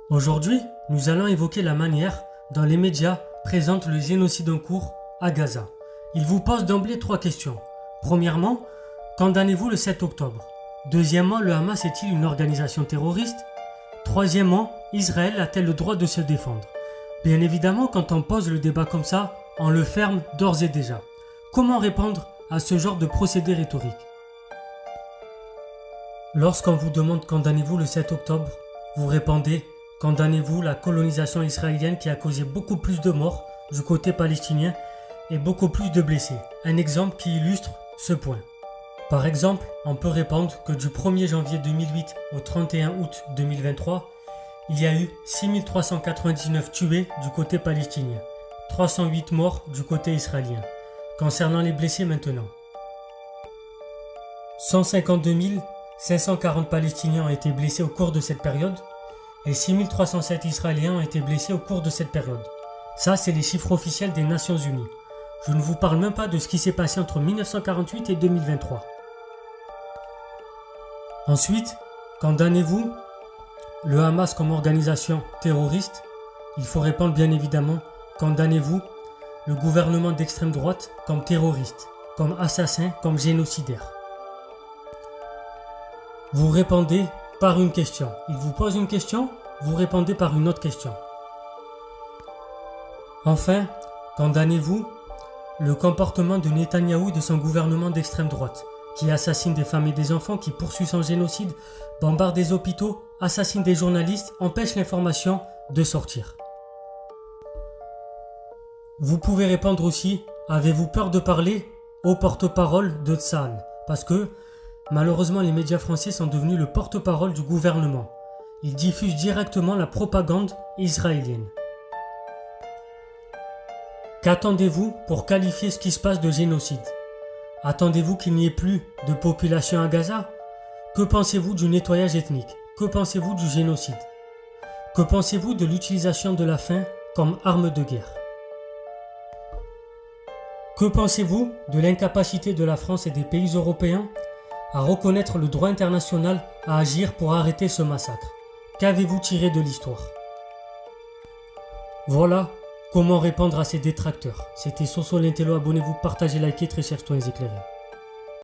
Aujourd'hui, nous allons évoquer la manière dont les médias présentent le génocide en cours à Gaza. Ils vous posent d'emblée 3 questions. Premièrement, condamnez-vous le 7 octobre? Deuxièmement, le Hamas est-il une organisation terroriste? Troisièmement, Israël a-t-elle le droit de se défendre? Bien évidemment, quand on pose le débat comme ça, on le ferme d'ores et déjà. Comment répondre à ce genre de procédé rhétorique? Lorsqu'on vous demande condamnez-vous le 7 octobre, vous répondez condamnez-vous la colonisation israélienne qui a causé beaucoup plus de morts du côté palestinien et beaucoup plus de blessés. Un exemple qui illustre ce point. Par exemple, on peut répondre que du 1er janvier 2008 au 31 août 2023, il y a eu 6399 tués du côté palestinien, 308 morts du côté israélien. Concernant les blessés maintenant, 152 540 Palestiniens ont été blessés au cours de cette période et 6307 Israéliens ont été blessés au cours de cette période. Ça, c'est les chiffres officiels des Nations Unies. Je ne vous parle même pas de ce qui s'est passé entre 1948 et 2023. Ensuite, condamnez-vous le Hamas comme organisation terroriste? Il faut répondre bien évidemment, condamnez-vous le gouvernement d'extrême droite comme terroriste, comme assassin, comme génocidaire? Vous répondez par une question. Il vous pose une question, vous répondez par une autre question. Enfin, condamnez-vous le comportement de Netanyahou et de son gouvernement d'extrême droite, qui assassine des femmes et des enfants, qui poursuit son génocide, bombarde des hôpitaux, assassine des journalistes, empêche l'information de sortir. Vous pouvez répondre aussi, avez-vous peur de parler au porte-parole de Tsahal? Parce que, malheureusement, les médias français sont devenus le porte-parole du gouvernement. Ils diffusent directement la propagande israélienne. Qu'attendez-vous pour qualifier ce qui se passe de génocide? Attendez-vous qu'il n'y ait plus de population à Gaza? Que pensez-vous du nettoyage ethnique? Que pensez-vous du génocide? Que pensez-vous de l'utilisation de la faim comme arme de guerre? Que pensez-vous de l'incapacité de la France et des pays européens à reconnaître le droit international à agir pour arrêter ce massacre? Qu'avez-vous tiré de l'histoire? Voilà comment répondre à ces détracteurs. C'était Soso Lintello, abonnez-vous, partagez, likez, très chers citoyens éclairés.